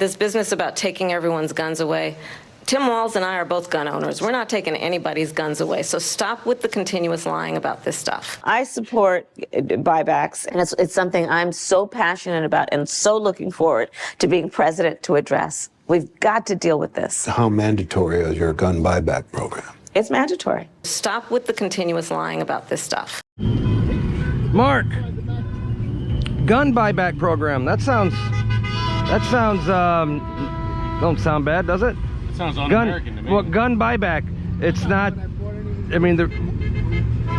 This business about taking everyone's guns away, Tim Walz and I are both gun owners. We're not taking anybody's guns away, so stop with the continuous lying about this stuff. I support buybacks, and it's something I'm so passionate about and so looking forward to being president to address. We've got to deal with this. How mandatory is your gun buyback program? It's mandatory. Stop with the continuous lying about this stuff. Mark, gun buyback program. That sounds don't sound bad, does it? It sounds un-American to me. Well, gun buyback. It's not. I mean, the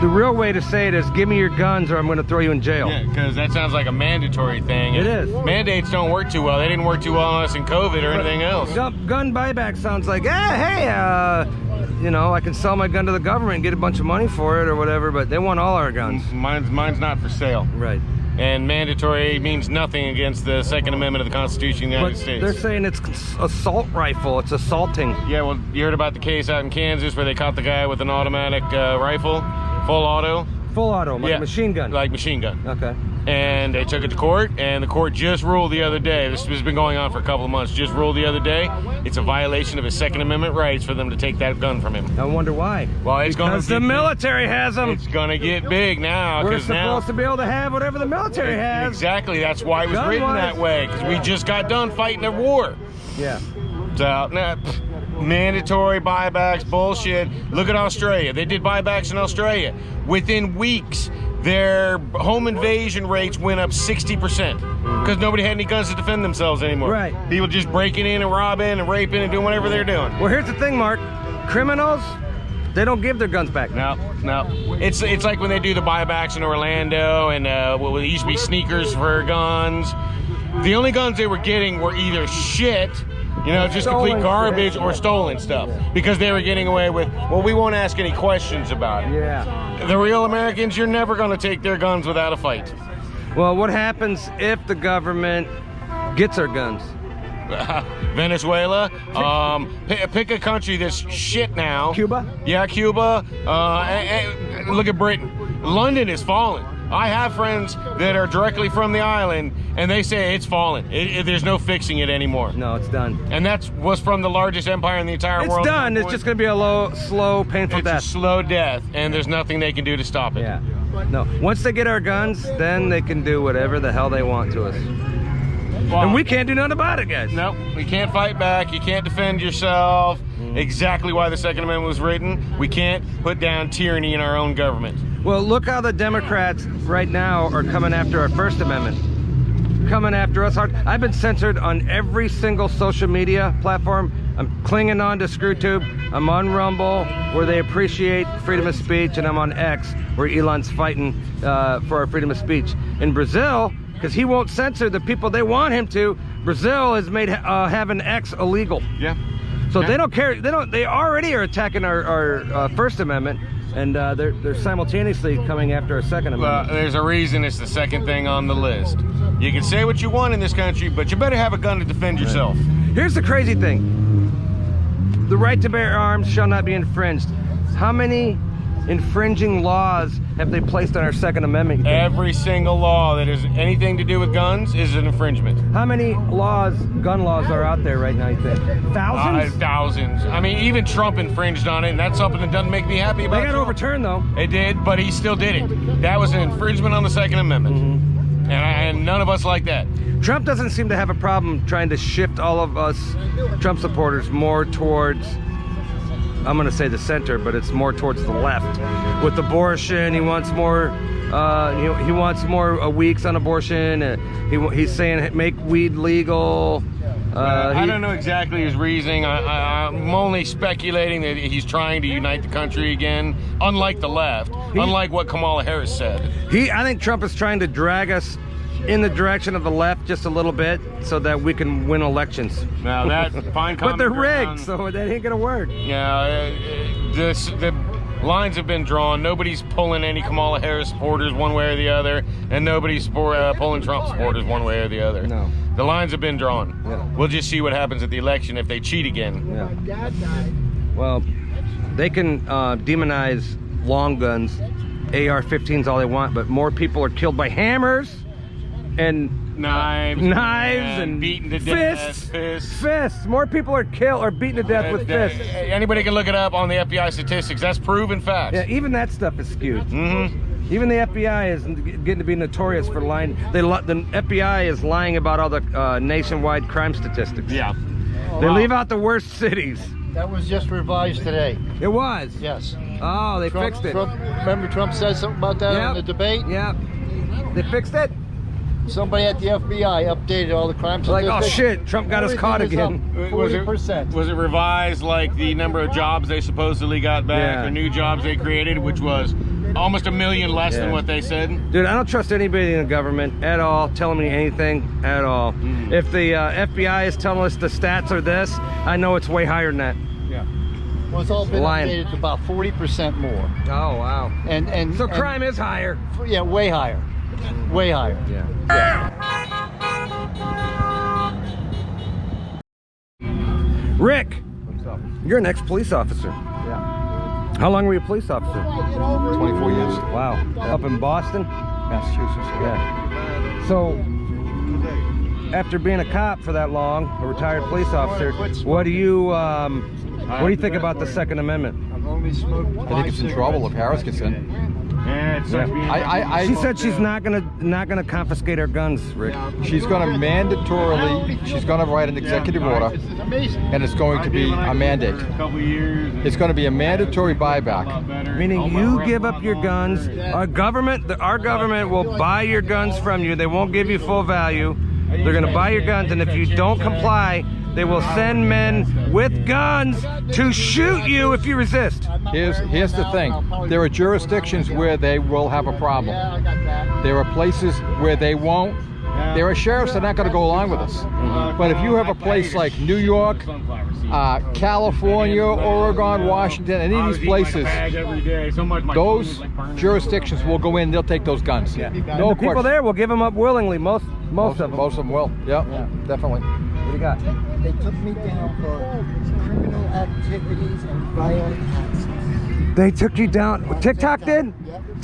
real way to say it is, give me your guns, or I'm going to throw you in jail. Yeah, because that sounds like a mandatory thing. It is. Mandates don't work too well. They didn't work too well on us in COVID or anything else. Gun buyback sounds like, you know, I can sell my gun to the government and get a bunch of money for it or whatever, but they want all our guns. Mine's not for sale. Right. And mandatory means nothing against the Second Amendment of the Constitution of the United States. They're saying it's assault rifle. It's assaulting. Yeah, well, you heard about the case out in Kansas where they caught the guy with an automatic rifle, full auto. Full auto, like a machine gun. Like machine gun. Okay. And they took it to court, and the court just ruled the other day, this has been going on for a couple of months, just ruled the other day, it's a violation of his Second Amendment rights for them to take that gun from him. I wonder why. Well, it's because the military has them. It's gonna get big now. We're supposed to be able to have whatever the military has. Exactly, that's why it was written that way, because we just got done fighting a war. Yeah. So, mandatory buybacks, bullshit. Look at Australia. They did buybacks in Australia. Within weeks, their home invasion rates went up 60% because nobody had any guns to defend themselves anymore. Right. People just breaking in and robbing and raping and doing whatever they're doing. Well, here's the thing, Mark. Criminals, they don't give their guns back. No. It's like when they do the buybacks in Orlando and what used to be sneakers for guns. The only guns they were getting were either shit, you know, just complete garbage, or stolen stuff, because they were getting away with, well, we won't ask any questions about it. Yeah. The real Americans, you're never going to take their guns without a fight. Well, what happens if the government gets our guns? Venezuela. Pick a country that's shit now. Cuba? Yeah, Cuba. Look at Britain. London is falling. I have friends that are directly from the island, and they say it's fallen. There's no fixing it anymore. No, it's done. And that was from the largest empire in the entire world. It's done. It's just going to be a slow, painful death. It's a slow death, and there's nothing they can do to stop it. Yeah. No. Once they get our guns, then they can do whatever the hell they want to us. Well, and we can't do nothing about it, guys. No, we can't fight back. You can't defend yourself. Exactly why the Second Amendment was written. We can't put down tyranny in our own government. Well, look how the Democrats right now are coming after our First Amendment. Coming after us hard. I've been censored on every single social media platform. I'm clinging on to ScrewTube. I'm on Rumble, where they appreciate freedom of speech, and I'm on X, where Elon's fighting for our freedom of speech. In Brazil, because he won't censor the people they want him to, Brazil has made having X illegal. Yeah. So they don't care. They already are attacking our First Amendment. And they're simultaneously coming after a Second Amendment. Well, there's a reason it's the second thing on the list. You can say what you want in this country, but you better have a gun to defend yourself. Here's the crazy thing. The right to bear arms shall not be infringed. How many infringing laws have they placed on our Second Amendment? Every single law that has anything to do with guns is an infringement. How many gun laws are out there right now, you think? Thousands? Thousands. I mean, even Trump infringed on it, and that's something that doesn't make me happy about it. They got overturned, though. It did, but he still did it. That was an infringement on the Second Amendment. And none of us like that. Trump doesn't seem to have a problem trying to shift all of us Trump supporters more towards, I'm going to say the center, but it's more towards the left. With abortion, he wants more he wants more weeks on abortion. He's saying make weed legal. I don't know exactly his reasoning. I'm only speculating that he's trying to unite the country again, unlike the left, unlike what Kamala Harris said. I think Trump is trying to drag us in the direction of the left just a little bit so that we can win elections. Now that fine but they're rigged, so that ain't gonna work. Yeah, the lines have been drawn. Nobody's pulling any Kamala Harris supporters one way or the other, and nobody's pulling Trump supporters one way or the other. No. The lines have been drawn. Yeah. We'll just see what happens at the election if they cheat again. Yeah. Well, they can demonize long guns, AR-15s all they want, but more people are killed by hammers and knives and beaten to fists. death. Fists. More people are killed or beaten to death with fists. Anybody can look it up on the FBI statistics. That's proven facts. Yeah, even that stuff is skewed. Mm-hmm. Even the FBI is getting to be notorious for lying. The FBI is lying about all the nationwide crime statistics. Yeah. They leave out the worst cities. That was just revised today. It was? Yes. Oh, they fixed it. Remember Trump said something about that in the debate? Yep. They fixed it? Somebody at the FBI updated all the crime Like, statistics. oh shit, Trump got us caught again. 40%. Was it revised like the number of jobs they supposedly got back, or new jobs they created, which was almost 1 million less than what they said? Dude, I don't trust anybody in the government at all, telling me anything at all. If the FBI is telling us the stats are this, I know it's way higher than that. Yeah. Well, it's all been Lying. updated to about 40% more. Oh, wow. And So crime is higher. Yeah, way higher. Way higher. Yeah. Rick, you're an ex-police officer. Yeah. How long were you a police officer? 24 years. Wow. Up in Boston? Massachusetts. Yeah. So, after being a cop for that long, a retired police officer, what do you think about the Second Amendment? I think it's in trouble if Harris gets in. She said she's not gonna confiscate our guns, Rick. She's going to mandatorily, she's going to write an executive order, and it's going to be a mandate. It's going to be a mandatory buyback. Meaning you give up your guns, our government will buy your guns from you. They won't give you full value. They're gonna buy your guns, and if you don't comply, they will send men with guns to shoot you if you resist. Here's the thing. There are jurisdictions where they will have a problem. There are places where they won't. There are sheriffs that are not going to go along with us. But if you have a place like New York, California, Oregon, Washington, any of these places, those jurisdictions will go in, they'll take those guns. No question. People there will give them up willingly, most of them. Most of them will, yeah, definitely. What do you got? They took me down for criminal activities and violent acts. They took you down? TikTok did?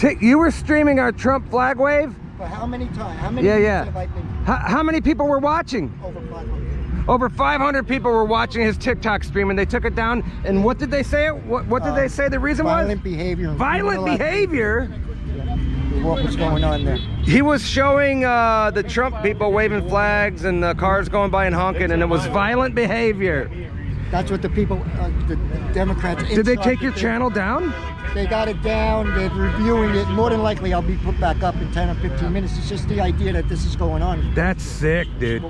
Yep. You were streaming our Trump flag wave? For how many times? How many Yeah, years yeah. have I been? How many people were watching? Over 500. Over 500 people were watching his TikTok stream, and they took it down. And what did they say? What did they say the reason Violent was? behavior. and Violent criminal behavior? activity. What was going on there? He was showing the Trump people waving flags and the cars going by and honking, and it was violent behavior. That's what the people, the Democrats. Did they inside take the your thing- channel down? They got it down. They're reviewing it. More than likely, I'll be put back up in 10 or 15 minutes. It's just the idea that this is going on. That's sick, dude.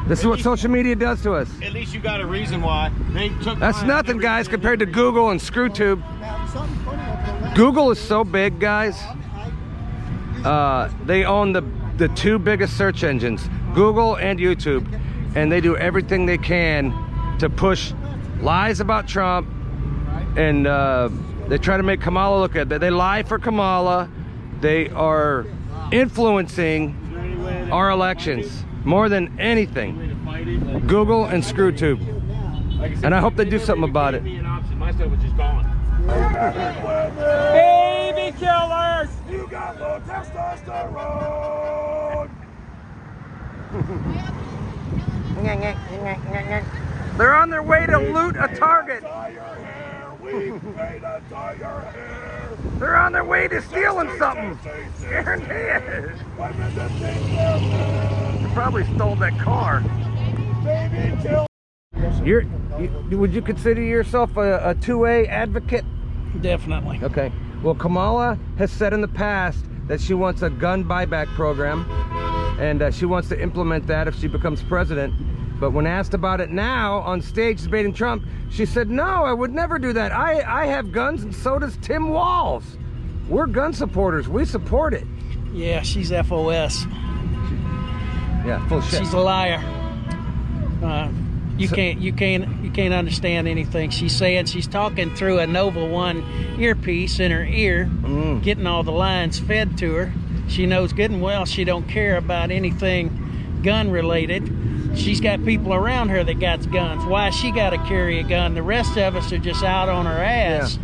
This is what social media does to us. At least you got a reason why they took. That's nothing, guys, compared to Google and ScrewTube. Now, something funny about the Google is so big, guys. They own the two biggest search engines, Google and YouTube, and they do everything they can to push lies about Trump, and they try to make Kamala look at it. They lie for Kamala. They are influencing our elections more than anything. Google and ScrewTube. And I hope they do something about it. My stuff was just gone. Baby killers! You got low testosterone. They're on their way to loot a Target. They're on their way to stealing something. Guarantee it. They probably stole that car. Would you consider yourself a 2A advocate? Definitely. Okay. Well, Kamala has said in the past that she wants a gun buyback program, and she wants to implement that if she becomes president. But when asked about it now on stage debating Trump, she said, no, I would never do that. I have guns, and so does Tim Walz. We're gun supporters. We support it. Yeah, she's FOS. Yeah, full shit. She's a liar. You can't understand anything she's saying. She's talking through a Nova One earpiece in her ear, getting all the lines fed to her. She knows good and well she don't care about anything gun related. She's got people around her that got guns. Why she got to carry a gun? The rest of us are just out on her ass.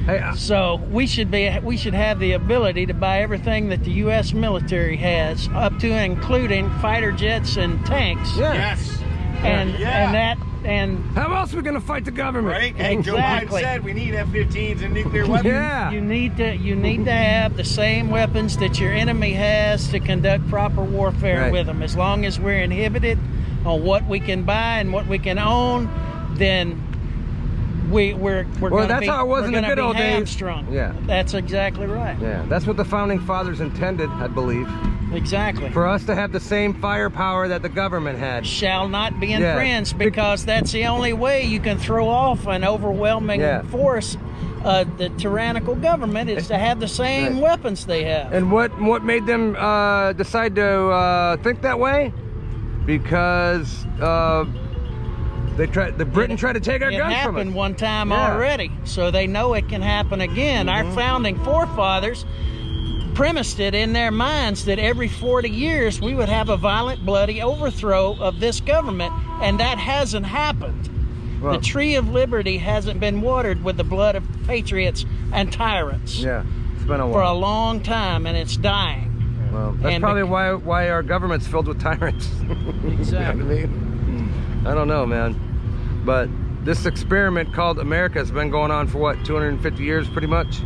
Hey, So we should have the ability to buy everything that the U.S. military has, up to and including fighter jets and tanks. yeah. Yes. And How else are we gonna fight the government? Right? And Joe Biden Exactly. said we need F-15s and nuclear weapons. Yeah. you need to have the same weapons that your enemy has to conduct proper warfare Right. with them. As long as we're inhibited on what we can buy and what we can own, then we're Well, gonna that's be, how it was we're in the gonna good be old days. hamstrung. Yeah. That's exactly right. Yeah, that's what the founding fathers intended, I believe, Exactly. for us to have the same firepower that the government had. Shall not be Yeah. infringed, because that's the only way you can throw off an overwhelming Yeah. force. The tyrannical government is to have the same Right. weapons they have. And what made them decide to think that way? Because Britain tried to take our It guns from happened us. one time Yeah. already, so they know it can happen again. Our founding forefathers premised it in their minds that every 40 years we would have a violent, bloody overthrow of this government, and that hasn't happened. Well, The tree of liberty hasn't been watered with the blood of patriots and tyrants yeah, it's been a for a while. long time, and it's dying. Well, that's and probably why our government's filled with tyrants. Exactly. You know what I mean? I don't know, man. But this experiment called America has been going on for what, 250 years pretty much?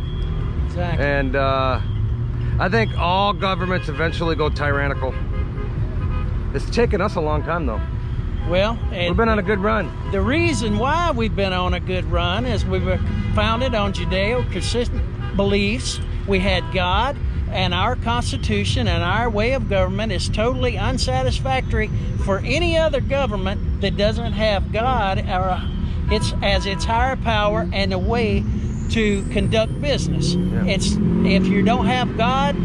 Exactly. And I think all governments eventually go tyrannical. It's taken us a long time though. Well, We've been on a good run. the reason why we've been on a good run is we were founded on Judeo-consistent beliefs. We had God, and our Constitution and our way of government is totally unsatisfactory for any other government that doesn't have God or as its higher power and a way to conduct business. It's if you don't have God,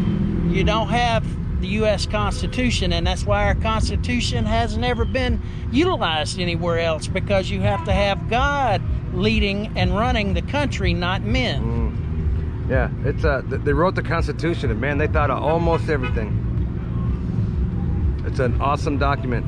you don't have the U.S. Constitution, and that's why our Constitution has never been utilized anywhere else, because you have to have God leading and running the country, not men. Yeah, it's they wrote the Constitution, and man, they thought of almost everything. It's an awesome document,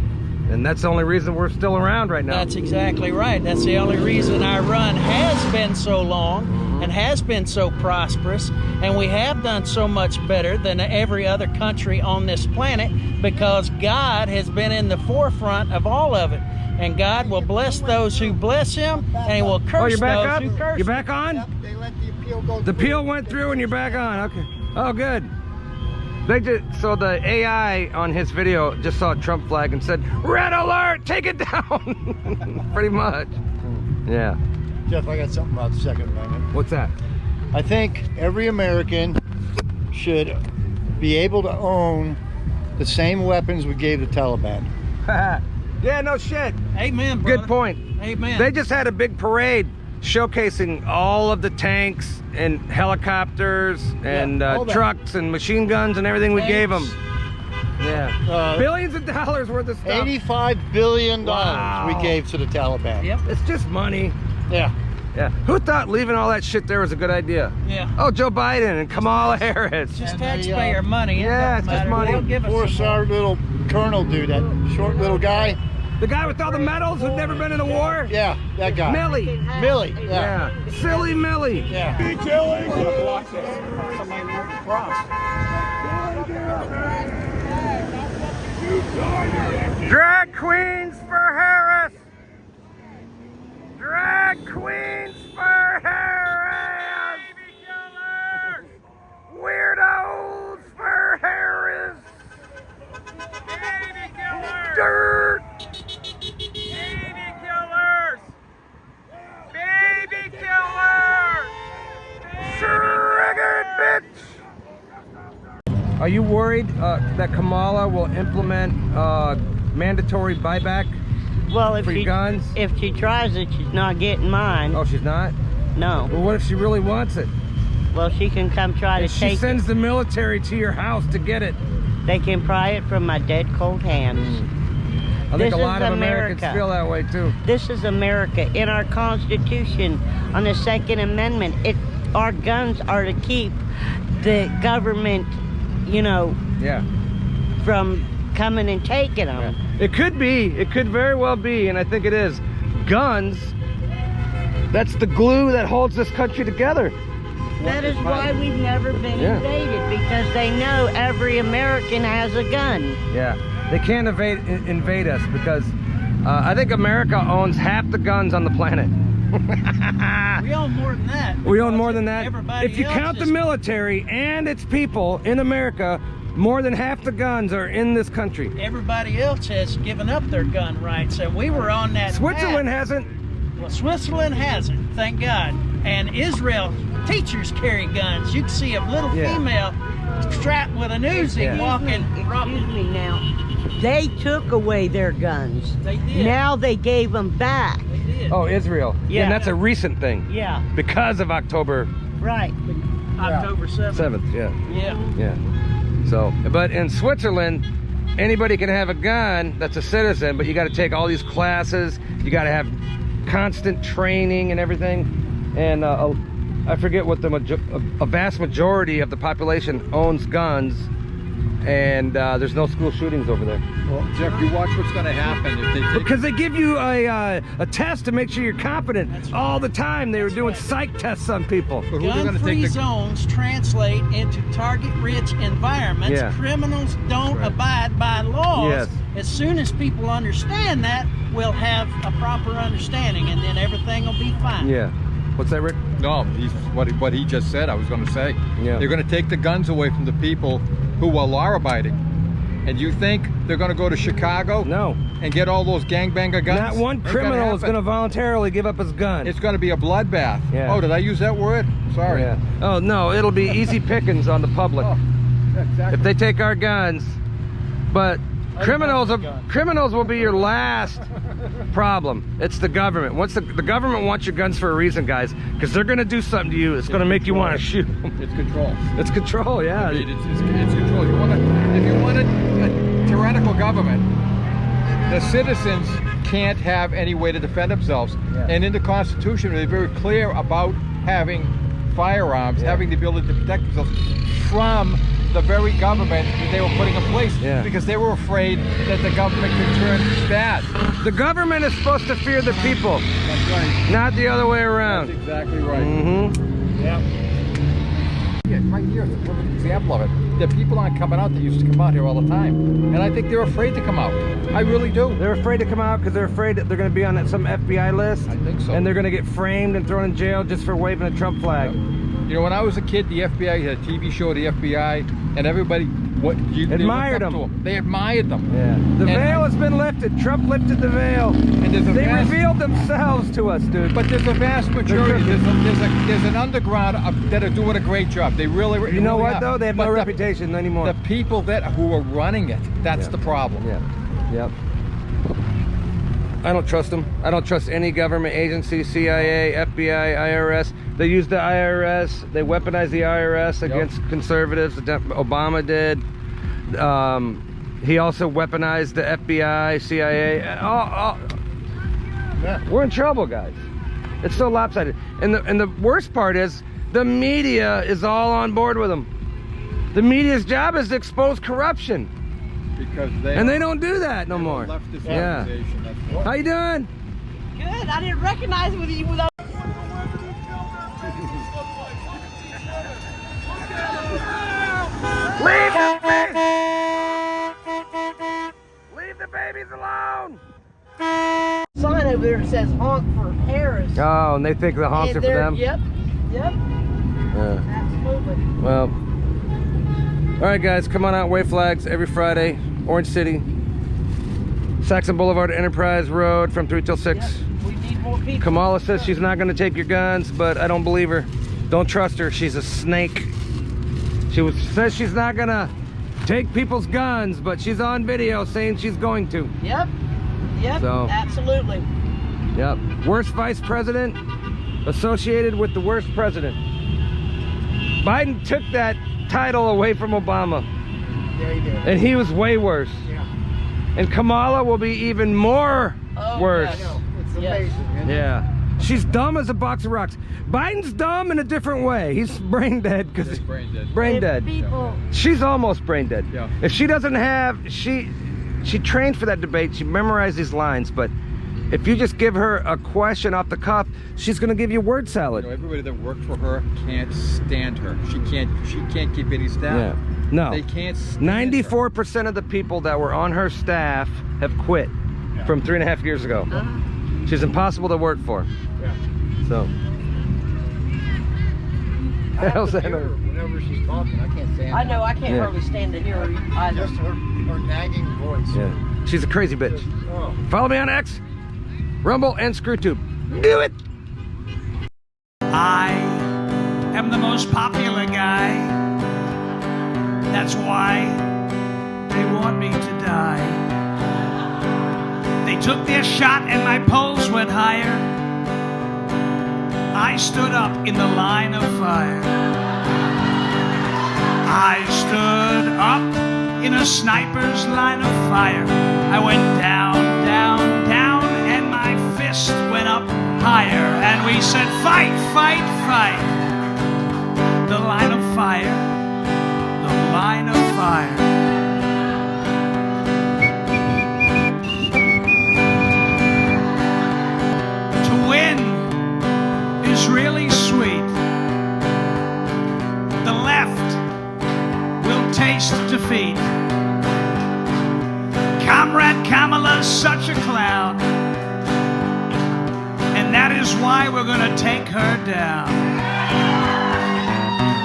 and that's the only reason we're still around right now. That's exactly right. That's the only reason our run has been so long and has been so prosperous, and we have done so much better than every other country on this planet, because God has been in the forefront of all of it. And God will bless those who bless him, and he will curse you're back those up? who curse You're him. back on? Yep, they let the appeal go The through. appeal went through and you're back on. Okay. Oh, good. They did. So the AI on his video just saw a Trump flag and said, "Red alert! Take it down!" Pretty much. Yeah. Jeff, I got something about the Second Amendment. What's that? I think every American should be able to own the same weapons we gave the Taliban. Yeah, no shit. Amen, brother. Good point. Amen. They just had a big parade showcasing all of the tanks and helicopters and all that. trucks and machine guns and everything we gave them. Yeah. Billions of dollars worth of stuff. $85 billion Wow. we gave to the Taliban. Yep. It's just money. Yeah. Yeah. Who thought leaving all that shit there was a good idea? Yeah. Oh, Joe Biden and Kamala Harris. Just And they, taxpayer money. It yeah, don't it's just matter. money. They'll give us Poor some star little colonel dude, that short little guy. The guy with all the medals who's never been in a war? Yeah, that guy. Millie. Millie. Yeah. Silly Millie. Yeah. Drag queens for Harris. Drag queens for Harris. Weirdos for Harris. Dirt. Triggered, bitch. Are you worried that Kamala will implement mandatory buyback Well, for guns? if she tries it, she's not getting mine. Oh, she's not? No. Well, what if she really wants it? Well, she can come try And to she take sends the military to your house to get it. it. They can pry it from my dead cold hands. I think This a lot is of Americans America. feel that way too. This is America. In our Constitution, on the Second Amendment, our guns are to keep the government, Yeah. from coming and taking them. It could be. It could very well be, and I think it is. Guns, that's the glue that holds this country together. That is why we've never been Yeah. invaded, because they know every American has a gun. Yeah, they can't invade us because I think America owns half the guns on the planet. We own more than that. We own more than that. Everybody If you else count the is- military and its people in America, more than half the guns are in this country. Everybody else has given up their gun rights, and we were on that Switzerland path. hasn't. Well, Switzerland hasn't, thank God. And Israel, teachers carry guns. You can see a little Yeah. female strapped with an Uzi Yeah. walking. Excuse me now. They took away their guns. They did. Now they gave them back. They did. Oh, Israel. Yeah. And that's a recent thing. Yeah, Because of October right. October 7th. 7th. Yeah. Yeah. Yeah. So, but in Switzerland, anybody can have a gun that's a citizen, but you got to take all these classes. You got to have constant training and everything. And I forget what a vast majority of the population owns guns, and there's no school shootings over there. Well, Jeff, you watch what's going to happen if they take. Because they give you a test to make sure you're competent all the time. They were doing psych tests on people. But who they're going to Gun-free take the zones translate into target-rich environments. Yeah. Criminals don't abide by laws. Yes. As soon as people understand that, we'll have a proper understanding, and then everything will be fine. Yeah. What's that, Rick? No, he's what he just said. I was going to say. Yeah. They're going to take the guns away from the people who are law-abiding. And you think they're going to go to Chicago? No. And get all those gangbanger guns? Not one Ain't criminal is happen. going to voluntarily give up his gun. It's going to be a bloodbath. Yeah. Oh, did I use that word? Sorry. Yeah. Oh, no, it'll be easy pickings on the public. Oh, exactly. If they take our guns. But criminals will be your last problem. It's the government. Once the government wants your guns for a reason, guys, because they're going to do something to you. It's going to make you want to shoot them. It's control. It's control, yeah. I mean, it's control. If you want a tyrannical government, the citizens can't have any way to defend themselves. Yeah. And in the Constitution, they're very clear about having firearms, having the ability to protect themselves from the very government that they were putting in place, because they were afraid that the government could turn bad. The government is supposed to fear the people, That's right. not the other way around. That's exactly right. Mm-hmm. Yeah. Yeah, right here is a perfect example of it. The people aren't coming out that used to come out here all the time. And I think they're afraid to come out. I really do. They're afraid to come out because they're afraid that they're going to be on some FBI list. I think so. And they're going to get framed and thrown in jail just for waving a Trump flag. You know, when I was a kid, the FBI had a TV show, the FBI, and everybody Admired they looked up them. to them. They admired them. Yeah. The veil has been lifted. Trump lifted the veil. And there's a They vast, revealed themselves to us, dude. but there's a vast majority. There's an underground that are doing a great job. They really. You know really what are. though? They have But no the- reputation anymore. The people who are running it, that's Yeah. the problem. Yeah. Yep. I don't trust them. I don't trust any government agency, CIA, FBI, IRS. They use the IRS. They weaponize the IRS against conservatives. Obama did. He also weaponized the FBI, CIA. We're in trouble, guys. It's so lopsided. And the worst part is the media is all on board with them. The media's job is to expose corruption. Because And they don't do that no more. Leftist Yeah. organization, that's what. How you doing? Good. I didn't recognize with you without. Leave the babies! Leave the babies alone! Sign over there that says honk for Harris. Oh, and they think the honks are for them? Yep. Yep. Absolutely. Well, all right, guys, come on out. Wave flags every Friday. Orange City, Saxon Boulevard, Enterprise Road, from 3 till 6. Yep. We need more people. Kamala says she's not going to take your guns, but I don't believe her. Don't trust her. She's a snake. Says she's not going to take people's guns, but she's on video saying she's going to. Yep. Yep. So- Absolutely. Yep. Worst vice president associated with the worst president. Biden took that title away from Obama. Yeah, he did. And he was way worse. Yeah. And Kamala will be even more worse. I know. It's amazing. isn't it? Yeah. She's dumb as a box of rocks. Biden's dumb in a different way. He's brain dead because He's brain dead. brain If dead. People. She's almost brain dead. Yeah. If she doesn't have, she trained for that debate. She memorized these lines, but If you just give her a question off the cuff, she's going to give you word salad. You know, everybody that worked for her can't stand her. She can't keep any staff. Yeah. No. They can't stand 94% of the people that were on her staff have quit from 3.5 years ago. She's impossible to work for. Yeah. So. How's that? Whenever she's talking, I can't stand. I know, I can't hardly stand to hear her either. Just her nagging voice. Yeah. She's a crazy bitch. Oh. Follow me on X, Rumble, and ScrewTube. Do it! I am the most popular guy. That's why they want me to die. They took their shot and my pulse went higher. I stood up in the line of fire. I stood up in a sniper's line of fire. I went down, down, down, and my fist went up higher. And we said, fight, fight, fight. The line of fire, the line of fire. To win is really sweet. The left will taste defeat. Comrade Kamala's such a clown, and that is why we're gonna take her down.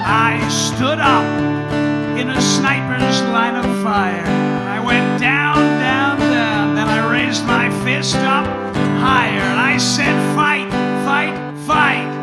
I stood up in a sniper's line of fire. I went down, down, down, then I raised my fist up higher, and I said, fight, fight, fight.